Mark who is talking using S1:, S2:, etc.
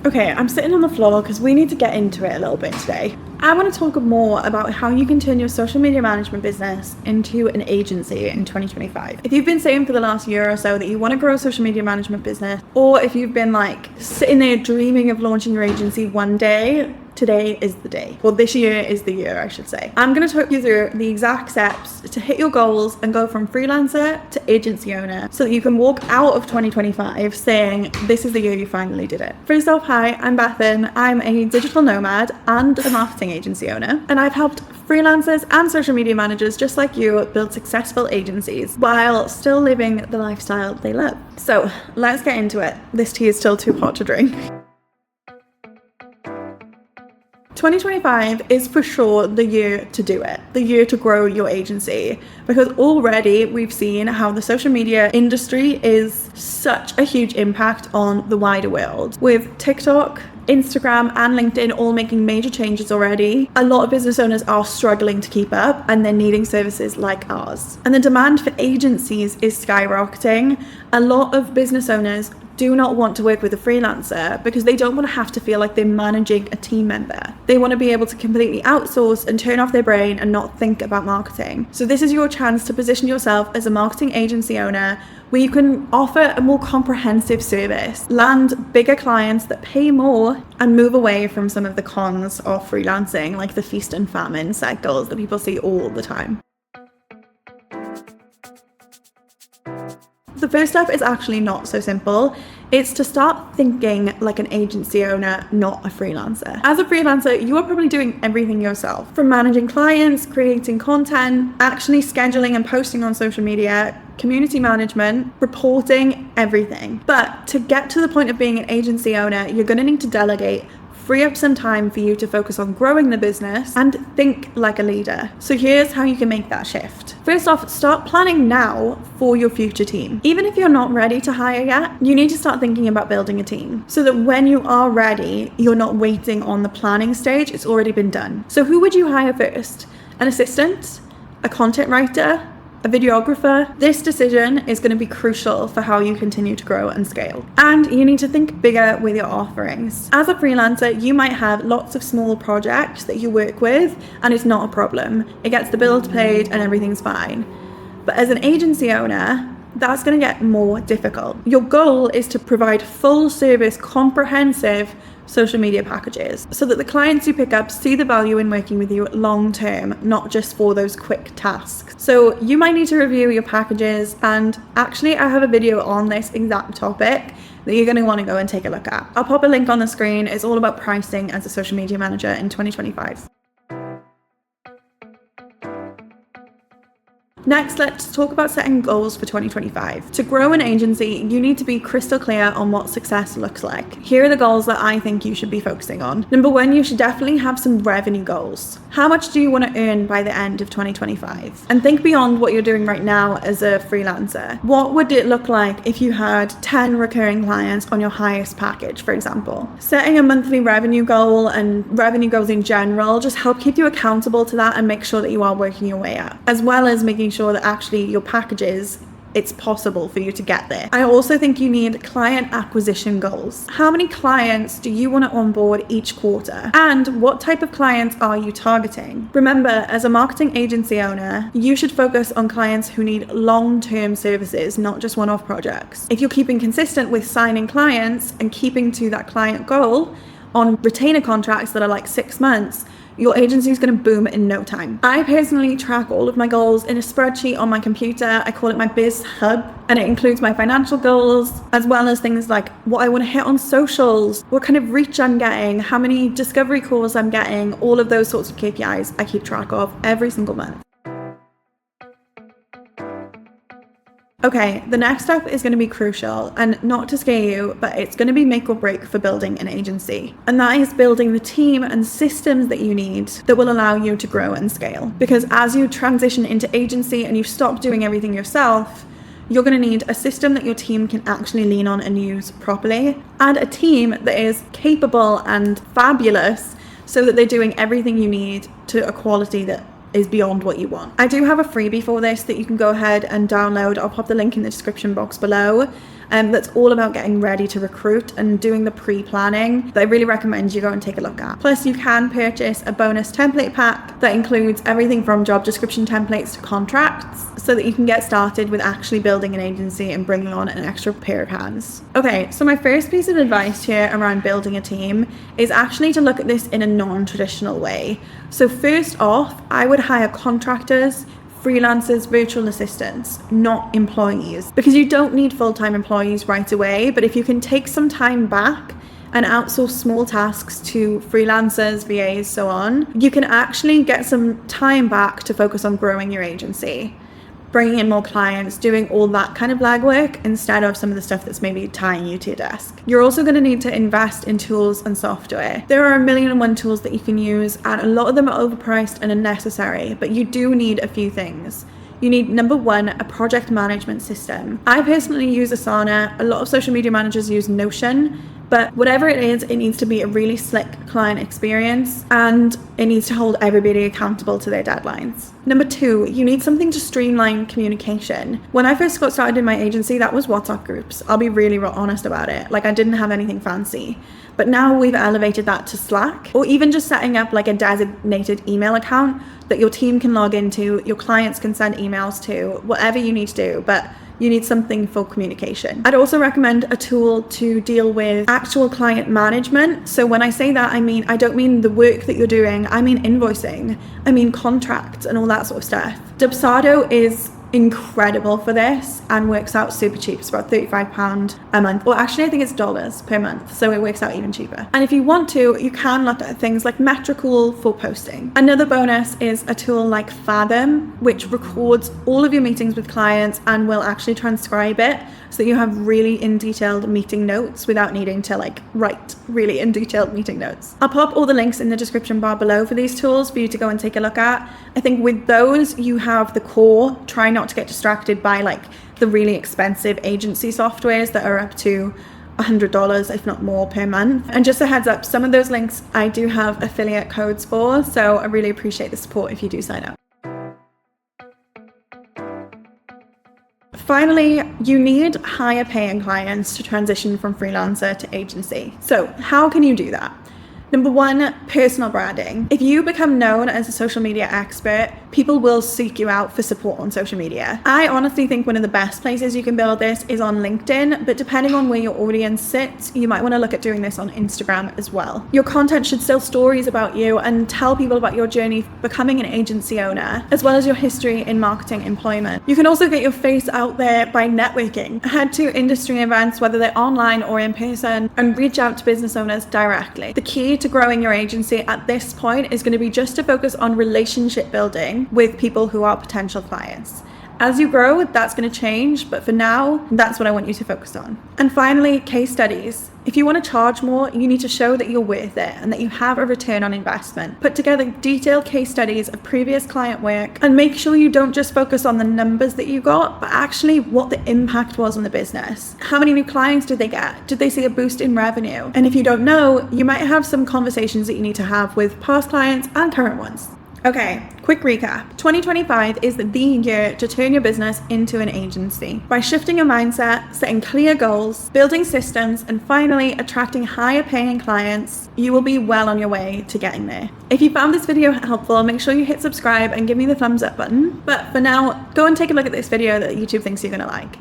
S1: Okay, I'm sitting on the floor because we need to get into it a little bit today. I want to talk more about how you can turn your social media management business into an agency in 2025. If you've been saying for the last year or so that you want to grow a social media management business, or if you've been like sitting there dreaming of launching your agency one day, today is the day. Well, this year is the year, I should say. I'm going to talk you through the exact steps to hit your goals and go from freelancer to agency owner so that you can walk out of 2025 saying, this is the year you finally did it. First off, hi, I'm Bethan. I'm a digital nomad and a marketing agency owner, and I've helped freelancers and social media managers just like you build successful agencies while still living the lifestyle they love. So let's get into it. This tea is still too hot to drink. 2025 is for sure the year to do it, the year to grow your agency, because already we've seen how the social media industry is such a huge impact on the wider world. With TikTok, Instagram and LinkedIn all making major changes already, a lot of business owners are struggling to keep up and they're needing services like ours. And the demand for agencies is skyrocketing. A lot of business owners do not want to work with a freelancer because they don't want to have to feel like they're managing a team member. They want to be able to completely outsource and turn off their brain and not think about marketing. So this is your chance to position yourself as a marketing agency owner where you can offer a more comprehensive service, land bigger clients that pay more, and move away from some of the cons of freelancing, like the feast and famine cycles that people see all the time. The first step is actually not so simple. It's to start thinking like an agency owner, not a freelancer. As a freelancer, you are probably doing everything yourself, from managing clients, creating content, actually scheduling and posting on social media, community management, reporting, everything. But to get to the point of being an agency owner, you're going to need to delegate, free up some time for you to focus on growing the business and think like a leader. So here's how you can make that shift. First off, start planning now for your future team. Even if you're not ready to hire yet, you need to start thinking about building a team so that when you are ready, you're not waiting on the planning stage, it's already been done. So who would you hire first? An assistant? A content writer? A videographer? This decision is going to be crucial for how you continue to grow and scale. And you need to think bigger with your offerings. As a freelancer, you might have lots of small projects that you work with, and it's not a problem. It gets the bills paid and everything's fine. But as an agency owner, that's going to get more difficult. Your goal is to provide full service, comprehensive social media packages so that the clients you pick up see the value in working with you long term, not just for those quick tasks. So you might need to review your packages, and actually I have a video on this exact topic that you're going to want to go and take a look at. I'll pop a link on the screen. It's all about pricing as a social media manager in 2025. Next, let's talk about setting goals for 2025. To grow an agency, you need to be crystal clear on what success looks like. Here are the goals that I think you should be focusing on. Number one, you should definitely have some revenue goals. How much do you want to earn by the end of 2025? And think beyond what you're doing right now as a freelancer. What would it look like if you had 10 recurring clients on your highest package, for example? Setting a monthly revenue goal and revenue goals in general just help keep you accountable to that and make sure that you are working your way up, as well as making sure that actually your packages, it's possible for you to get there. I also think you need client acquisition goals. How many clients do you want to onboard each quarter? And what type of clients are you targeting? Remember, as a marketing agency owner, you should focus on clients who need long-term services, not just one-off projects. If you're keeping consistent with signing clients and keeping to that client goal on retainer contracts that are like 6 months, your agency is going to boom in no time. I personally track all of my goals in a spreadsheet on my computer. I call it my Biz Hub, and it includes my financial goals, as well as things like what I want to hit on socials, what kind of reach I'm getting, how many discovery calls I'm getting, all of those sorts of KPIs I keep track of every single month. Okay, the next step is going to be crucial, and not to scare you, but it's going to be make or break for building an agency. And that is building the team and systems that you need that will allow you to grow and scale. Because as you transition into agency and you stop doing everything yourself, you're going to need a system that your team can actually lean on and use properly, and a team that is capable and fabulous so that they're doing everything you need to a quality that is beyond what you want. I do have a freebie for this that you can go ahead and download. I'll pop the link in the description box below. that's all about getting ready to recruit and doing the pre-planning that I really recommend you go and take a look at. Plus, you can purchase a bonus template pack that includes everything from job description templates to contracts, so that you can get started with actually building an agency and bringing on an extra pair of hands. Okay, so my first piece of advice here around building a team is actually to look at this in a non-traditional way. So first off, I would hire contractors, freelancers, virtual assistants, not employees, because you don't need full-time employees right away. But if you can take some time back and outsource small tasks to freelancers, VAs, so on, you can actually get some time back to focus on growing your agency, bringing in more clients, doing all that kind of legwork instead of some of the stuff that's maybe tying you to your desk. You're also going to need to invest in tools and software. There are 1,000,001 tools that you can use, and a lot of them are overpriced and unnecessary, but you do need a few things. You need, number one, a project management system. I personally use Asana. A lot of social media managers use Notion. But whatever it is, it needs to be a really slick client experience, and it needs to hold everybody accountable to their deadlines. Number two, you need something to streamline communication. When I first got started in my agency, that was WhatsApp groups. I'll be really honest about it. Like, I didn't have anything fancy. But now we've elevated that to Slack, or even just setting up like a designated email account that your team can log into, your clients can send emails to, whatever you need to do. But you need something for communication. I'd also recommend a tool to deal with actual client management. So when I say that, I don't mean the work that you're doing, I mean invoicing, I mean contracts and all that sort of stuff. Dubsado is incredible for this and works out super cheap. It's about £35 a month. Well, actually, I think it's dollars per month, so it works out even cheaper. And if you want to, you can look at things like Metricool for posting. Another bonus is a tool like Fathom, which records all of your meetings with clients and will actually transcribe it, so that you have really in detailed meeting notes without needing to write really in detailed meeting notes. I'll pop all the links in the description bar below for these tools for you to go and take a look at. I think with those, you have the core. Try not to get distracted by the really expensive agency softwares that are up to $100, if not more, per month. And just a heads up, some of those links I do have affiliate codes for, so I really appreciate the support if you do sign up. Finally, you need higher paying clients to transition from freelancer to agency. So how can you do that? Number one, personal branding. If you become known as a social media expert, people will seek you out for support on social media. I honestly think one of the best places you can build this is on LinkedIn, but depending on where your audience sits, you might want to look at doing this on Instagram as well. Your content should tell stories about you and tell people about your journey becoming an agency owner, as well as your history in marketing employment. You can also get your face out there by networking. Head to industry events, whether they're online or in person, and reach out to business owners directly. The key to growing your agency at this point is going to be just to focus on relationship building with people who are potential clients. As you grow, that's going to change, but for now, that's what I want you to focus on. And finally, case studies. If you want to charge more, you need to show that you're worth it and that you have a return on investment. Put together detailed case studies of previous client work and make sure you don't just focus on the numbers that you got, but actually what the impact was on the business. How many new clients did they get? Did they see a boost in revenue? And if you don't know, you might have some conversations that you need to have with past clients and current ones. Okay, quick recap. 2025 is the year to turn your business into an agency. By shifting your mindset, setting clear goals, building systems, and finally attracting higher paying clients, you will be well on your way to getting there. If you found this video helpful, make sure you hit subscribe and give me the thumbs up button. But for now, go and take a look at this video that YouTube thinks you're gonna like.